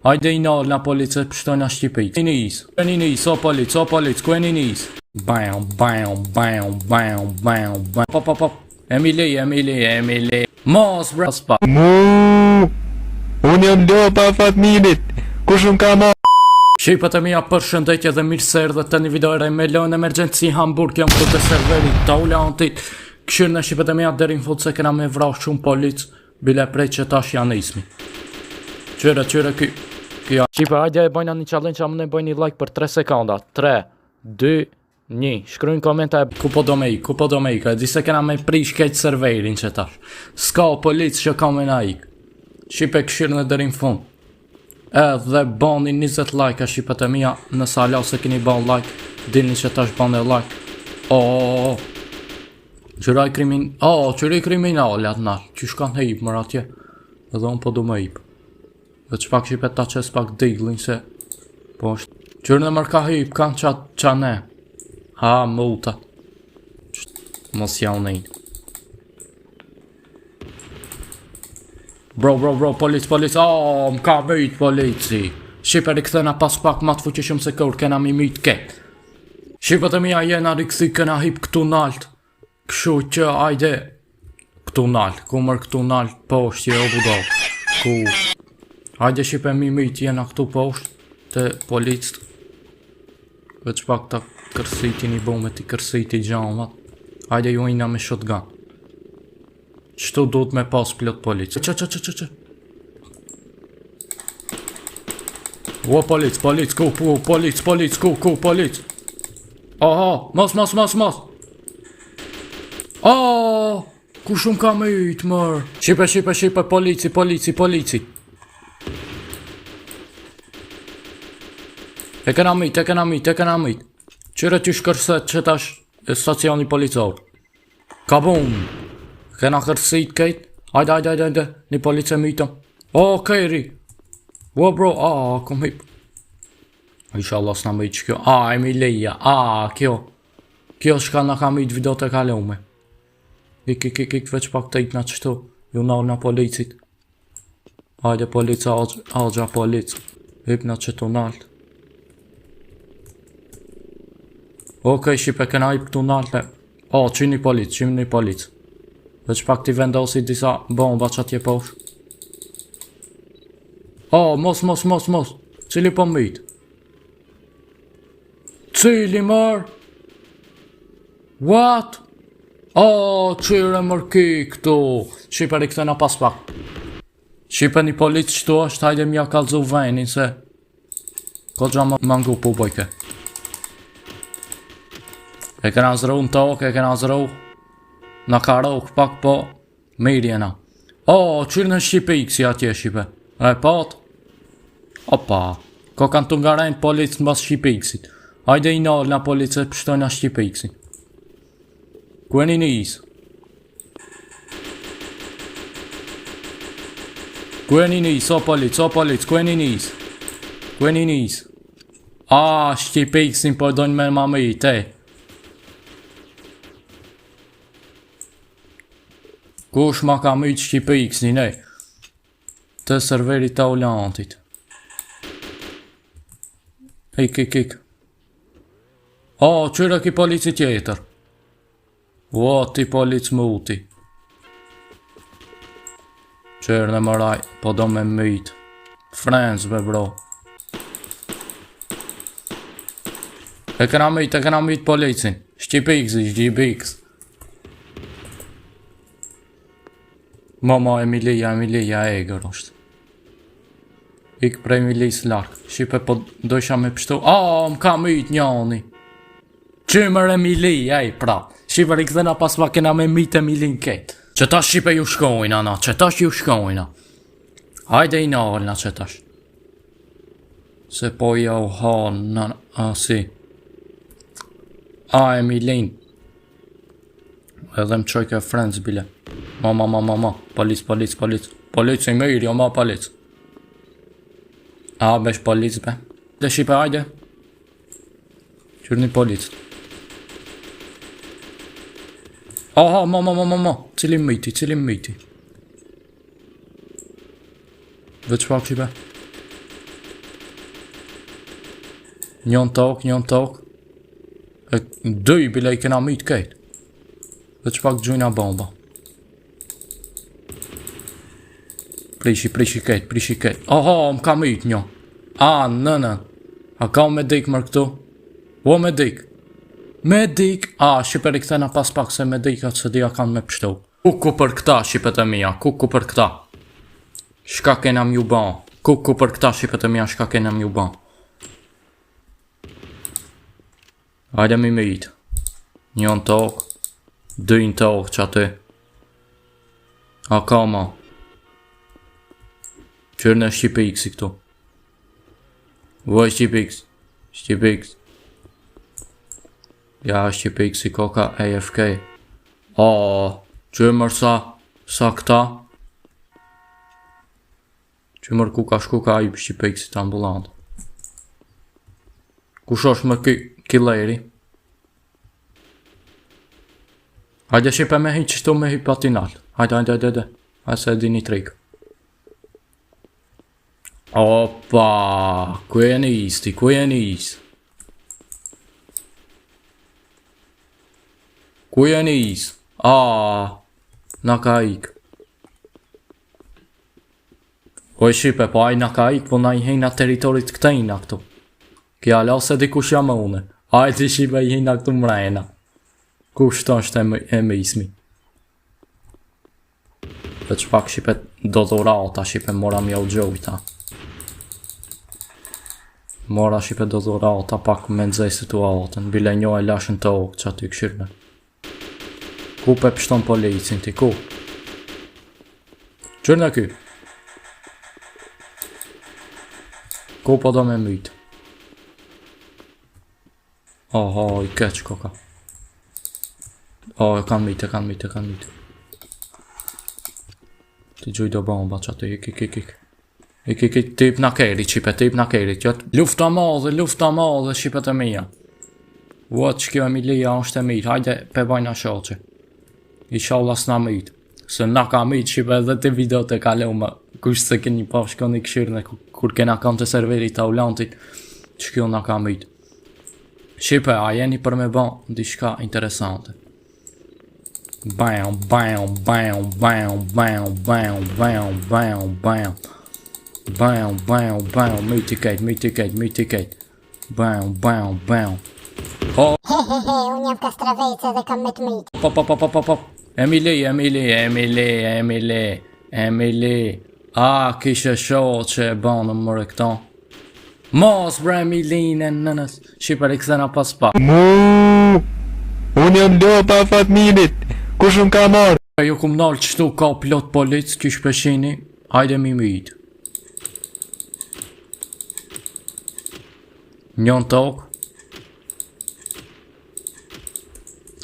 Hajde i nalë na policë pështojnë a Shqipërit. Keni nis, o polic, ku e një nis? Bam. Pop. Emili. Mos, bro. Unë jam do pa fatminit. Kush më ka ma? Shqipët e mija për shëndetje dhe mirë se erdhët të një video e melon emergency Hamburg, jam këtë të serverit të ulantit. Këshirë në Shqipët e mija deri në fund se këna me vrah shumë polic, bile prej që tash janë ismi. Qyre kjo. Shqipë, hajde e bojna një challenge, amë ne bojnë një like për 3 sekonda. 3, 2, 1. Shkrujnë komenta e ku po do me ik, e di se këna me prish keq serverin që tash. Ska polic që ka me na ik. Shqipë, këshirë në deri në fund. Edhe bani 20 like a Shqipët e mija, nësa ala se keni ban like, dini që tash ban e like. Qëraj kriminal atë nalë, që shkan he ip mër atje, edhe unë po du me ip. Dhe që pak Shqipët ta qes pak diglin se, po është, qërë në mër ka he ip, kanë qa ne. Ha, muta. Mos janë nejnë. Bro, polic, më ka myt polici. Shqipër i këthena pas pak ma të fuqishëm se kërë kena mi myt ket. Shqipët e mija jena rikëthi këna hip këtu nalt. Këshu që ajde këtu nalt, ku mër këtu nalt poshtë o budo. Ku ajde Shqipë e mi myt jena këtu poshtë të policët. Veç pak ta kërsiti një bomet i kërsiti gjamat. Ajde ju ina me shotgun. Qëtu duhet me pas plot policë. Që. O, polic, ku, polic. Aha, mos. Ku shumë ka me ytë, mërë. Shqipe, polici. E këna mit. Qyre ty shkërset që tash stacioni policor. Kabum. Kena kërësit kejt. Hajde, një police mitëm. Kejri. Bro, kom hip. Inshallah s'na me i që kjo. Emilia, kjo. Kjo shka na ka mit video të kalume. Ik, veç pak të ikna qështu. Ju nalë na policit. Hajde polica, algja polic. Hip na qëtu nalët. Shqipe, kena hip këtu nalët. Qini polic. Dhe që pak ti vendosi disa bomba që atje posh. Mos. Cili po myt? Cili mër? What? Qire mërki këtu. Shqiper i këtëna pas pak. Shqiper një polic qëtu është, hajde mja kalzu venin se ko gja më mangu pu bojke. E këna zru në tokë, Në ka rokë pak po, mirjena. Qyrë në Shqipe X-i atje Shqipe. E pat? Opa, ko kanë të ngarajnë policë në bas Shqipe X-it. Hajde i nalë na policë e pështojnë a Shqipe X-i. Ku e një isë? O polic, ku e një isë? Shqipe X-in po dojnë me mamit, Kush ma ka myt Shqipe X-in, të serverit të ulantit. Ik. Qyre ki polici tjetër. Ti polic muti. Qyre në mëraj, po do me myt. Friends, bro. E këna myt policin. Shqipe X. Mama Emilia e gërë është. Ik prej Emilis larkë. Shqipe po dojsha me pështu. Më ka myt njani. Qymër Emilia, pra. Shqipe i këthena pas pa kena me myt Emilin kejt. Që tash Shqipe ju shkojna, Hajde i nalna që tash. Se po ja u hanë, si. Emilin. Edhe më qojke friends bile. Mama, polic. Polic i mirë, jo ma polic. Besh polic, be. Dhe Shqipe, hajde. Qyrë një polic. Mama, cilim myti. Veç pak Shqipe. Njën tok. E dy bile I kena mit kejt. Dhe që pak gjujna bomba. Prishi kejt. Oho, më ka mit një. Nënë. A ka me dik mërë këtu? O me dik. Shqiper I këtena pas pak se me dikat se dia kanë me pështu. Kuku për këta, shqipet e mija, kuku për këta. Shka kena mju ban. Kuku për këta, shqipet e mija, shka kena mju ban. Hajde mi mit. Njën tok. Dyn tok që aty. A ka ma. Qërë në Shqipe X I këtu. Voj Shqipe X. Ja, Shqipe X I koka AFK. Qëmër sa këta. Qëmër ku ka shku ka I Shqipe X I të ambulant. Kush është më killeri? Hajde Shqipe me hi qështu me hi patinal. Hajde. Hajde se di një trik. Opa, ku e nis? Na ka ik. Oj Shqipe, po aj na ka ik, po na I hejna teritorit këtejna këtu. Kja la se dikush jam une. Ajti Shqipe I hejna këtu mrejna. Kush të është e me ismi. Dhe që pak Shqipe do dhurata, Shqipe mora mja u gjojta. Mora Shqipe do dhurata pak me nëzaj situatën. Bile njo e lashën të okë që aty këshirme. Ku pe pështon policin ti, ku? Qërë në ky? Ku po do me mytë? I keq koka. E kanë mytë. Ti gjuj do bomba që aty, ik. Tip na keri, Shqipe, Lufta madhe, Shqipet e mija. Që kjo Emilia është e mirë, hajde pe bajna shoqe. Inshallah s'na mit. Se na ka mit Shqipe edhe të video të kaloma. Kush se keni pa shkoni këshirën kur kena kam të serverit të Aulantit. Që kjo na ka mit. Shqipe, a jeni për me ba diçka interesante. Bam. Myt I kejt. Bam. Unë jam kastravejce dhe kam me të myt. Pop. Emily. Kishe shoqe e banë mërë këta. Mos bre Emiline nënës. Shqiper I kësena pas pa. Unë jam lopa Fatminit. Kush më ka marrë? Ju kum nalë qëtu ka plot polic, kish peshini. Hajde mi myt. Njën tok.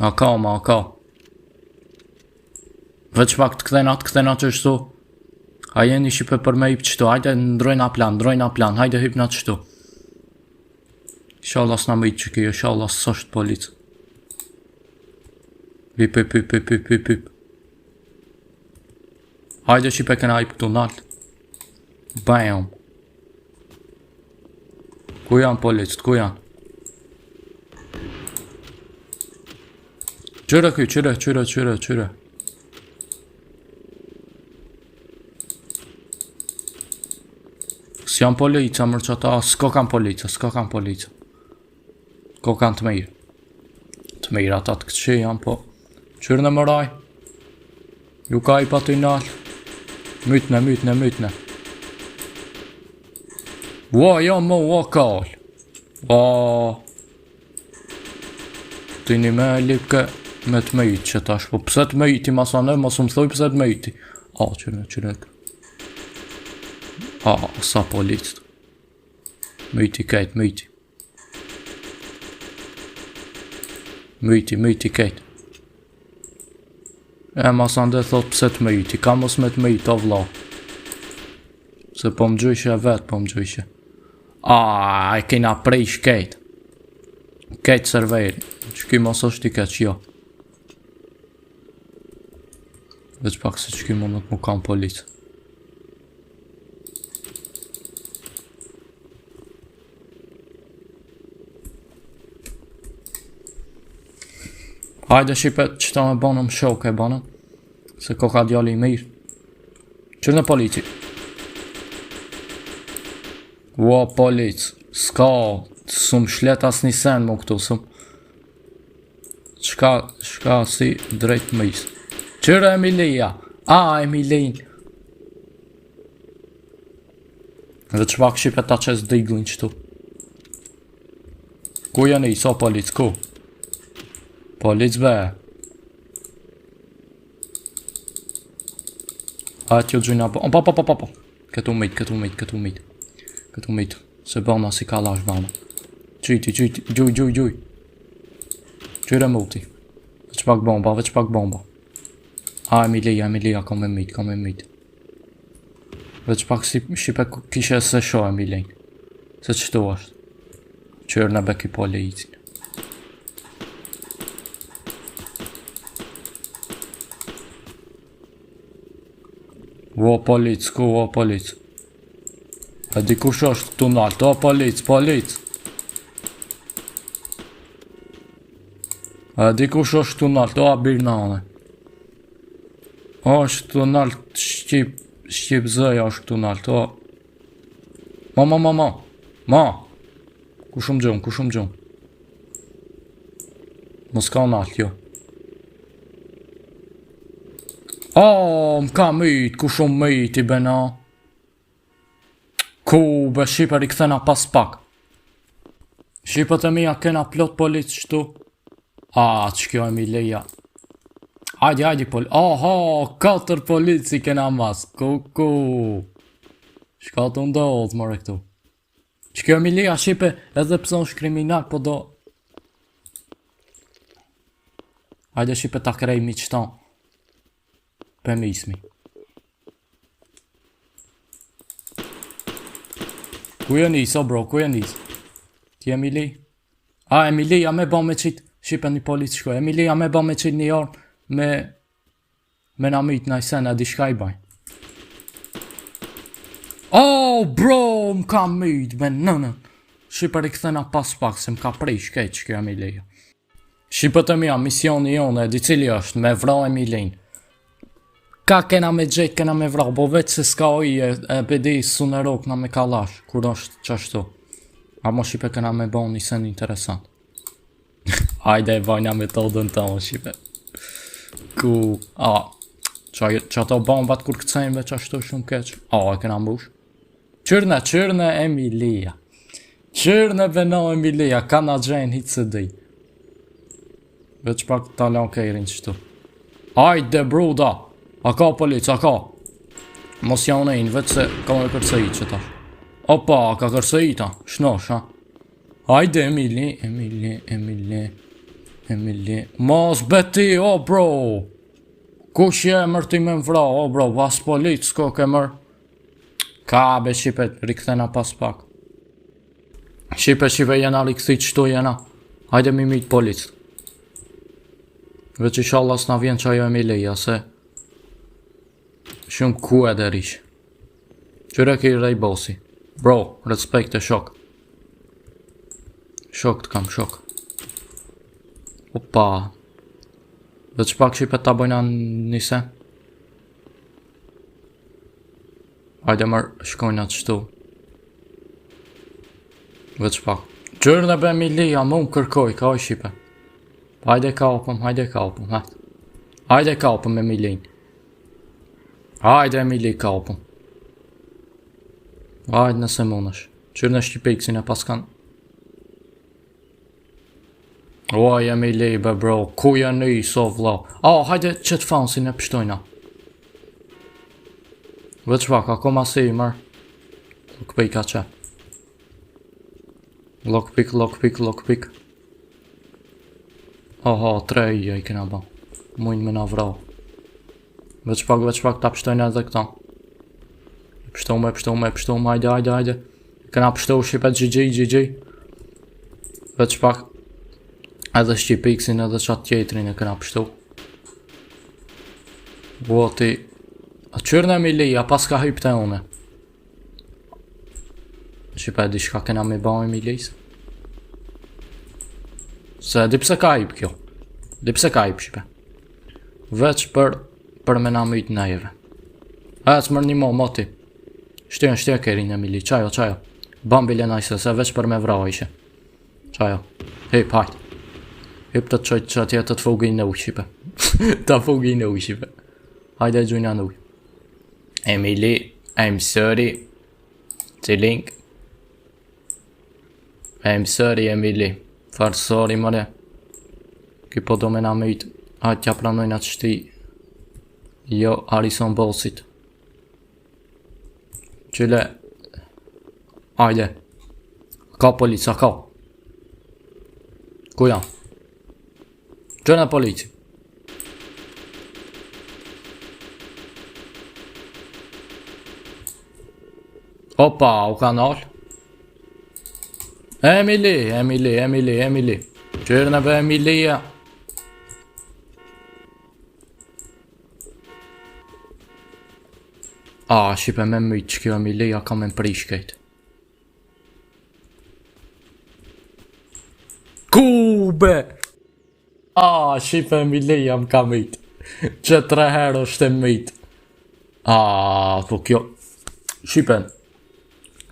A ka. Veç pak të këthena që shtu. A jeni Shqipe për me hip qëtu. Hajde ndrojna plan. Hajde hip na qëtu. Inshallah s'na myt që kjo. Inshallah s'është polic. Pip. Hajde Shqipe këna hip këtu nalt. Bam. Ku janë policët, ku janë? Qyre. S'janë polica mërë që ta, s'ko kanë polica. Ko kanë të mirë. Të mirë ata të këtë që janë, po. Qyre në mëraj. Ju ka I patinal. Mytne. Ua kall. Ti një me lipke me të mytë që tash. Po pëse të myti masane, mas më thoi pëse të myti. Qyre. Sa policët. Myti kejt. Myti kejt. Masan dhe thot pëse të myti. Ka mos me të myti, o vla. Se po më gjyshe. E kena prish kejt. Kejt serveri. Që ki mos është I keq, jo. Veç pak se që ki më nuk më kam policë. Hajde shipe, qëta me banëm shok e banëm. Se ko ka djali i mirë. Qërë në polici. Ua, polic. Ska, sum shlet as një sen mu këtu, sum. Shka si drejt mëjës. Qërë Emilia. Emilin. Dhe që pak shipe ta qes diglin qëtu. Ku janë i, so polic, ku? Polic be. Hajtë jo gjujna po. Pa. Këtu mit. Se bëna si kalash bëna. Qyti, gjuj. Qyre multi. Veç pak bomba. Emilia, kom e mit. Veç pak si shipe kishe se sho Emilin. Se qëtu është. Qërë në beki policin. O polic. E di kush është tunalt, o polic. E di kush është tunalt, o Birnane. O është tunalt Shqip zëja është tunalt, o. Ma. Kushum gjum. Mos ka nalt, jo. M'ka mit, kushum mit i bena. Ku, be Shqiper i këthena pas pak. Shqipët e mija kena plot polic qëtu. Që kjo Emilia. Hajdi, 4 polici kena mas. Ku. Shka të ndodhë, more këtu. Që kjo Emilia Shqipe edhe pëson është kriminal, po do... Hajde Shqipe ta krej mi qëta. Pe mismi. Ku je nis, o bro, Ti Emili? Emilia me ba me qit, Shqipe një polic shkoj. Emilia me ba me qit një orë me na mit na i sen, e di shka i baj. Bro, m'ka mit, me nënën. Shqiper i këthena pas pak, se m'ka prej shkej që kjo Emilia. Shqipët e mija, misioni jonë, e di cili është, me vra Emilin. Ka kena me gjejt, kena me vra, bo veç se s'ka oj e bedi sunerok na me kalash, kur është qashtu. Amo Shqipe kena me bon një sen interesant. Hajde e vajna metodën të o Shqipe. Ku, që ato bombat kur këcejnë veç ashtu shumë keq. E kena mbush. Qyrne Emilia. Qyrne veno Emilia, ka na gjenë hitë se di. Veç pak talon kejrin qështu. Hajde bruda. A ka polic, a ka. Mos janë e veç se ka me kërcejit që tash. Opa, ka kërcejit ta, shnosh, ha. Hajde Emili. Mos beti, bro. Kush je mër ti me mvra, bro, pas polic, s'ko ke mër. Ka be Shqipe, rikëthena pas pak. Shqipe jena rikëthit qëtu jena. Hajde mi mit polic. Veç inshallah s'na vjen qajo Emilia, se shumë ku edhe rish. Qyre ki rej bosi. Bro, respekt e shok. Shok të kam, shok. Opa. Veç pak Shqipe ta bojna nise. Hajde mërë shkojna qështu. Veç pak. Gjërë në be Emilia, mu më kërkoj, ka oj Shqipe. Hajde kaupëm, Hajde kaupëm Emilin. Hajde Emili kaupëm. Hajde nëse munësh. Qyrë në Shqipiksin e paskan. Oj Emili be bro, ku janë i so vla. Hajde qëtë fansin e pështojna. Veç pak, ako ma si mër. Lockpick a që. Lockpick. Treja i kena ba. Mujnë me na vrau. Veç pak ta pështojnë edhe këta. Pështojnë, hajde. Kena pështojnë Shqipet GG. Veç pak. Edhe Shqipiksin edhe qatë tjetrin e kena pështojnë. Voti. A qyrë në Emilia, pas ka hypte une. Shqipet di shka kena me ba Emilis. Se di pse ka hyp kjo. Dhe pse ka hip shipe. Veç për me na myt najeve. Mërë një moti. Shtjen kerin Emili, qajo. Bambile najse se veç për me vra ishe. Qajo. Hip, hajt. Hip të qojt që atje të fugi në shipe. Të fugi në shipe. Hajde gjujna në uj. Emili, I'm sorry. T-Link. I'm sorry Emili. Farë sorry mëre. Ki po do me na myt. Hajt tja pranojnë atë shti. Jo, Harrison Bossit. Qyle. Hajde. Ka polica, ka. Ku janë? Qënë polici. Opa, u kanal. Emili. Qërë në bë Emilia. Shipe me mytë që kjo Emilia ka me prishkejt. Kube! Shipe Emilia më ka mytë. Që 3 herë është e mytë. Po kjo... Shipen.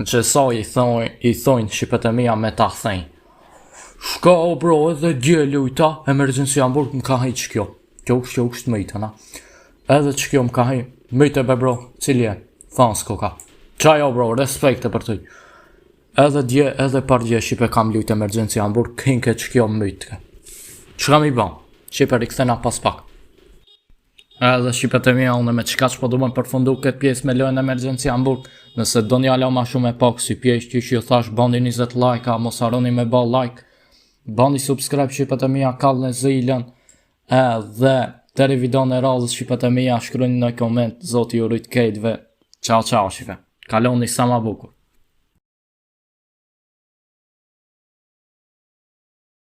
Që sa i thojnë shipet e mija me ta thejnë. Shka o bro edhe djeli ujta, emergency Hamburg më ka hejt që kjo. Kjo është mytë, na. Edhe që kjo më ka hejt. Myte be bro, cili e? Fans koka. Qajo bro, respekte për ty. Edhe par dje shipe kam lujt emergency Hamburg, hinke që kjo mytke. Që kam i ban? Shipe rikthena pas pak. Edhe shipet e mija une me qka që po du me përfundu këtë pjesë me lojnë emergency Hamburg. Nëse do një alo ma shumë e pak si pjesë që ju thash, bandi 20 like, mos harroni me ba like. Bandi subscribe shipet e mija kall në zilën. Edhe deri video në radhës shipet e mija shkrujnë në koment. Zoti ju rrit kejtve. Ciao shipe. Kaloni sa ma bukur.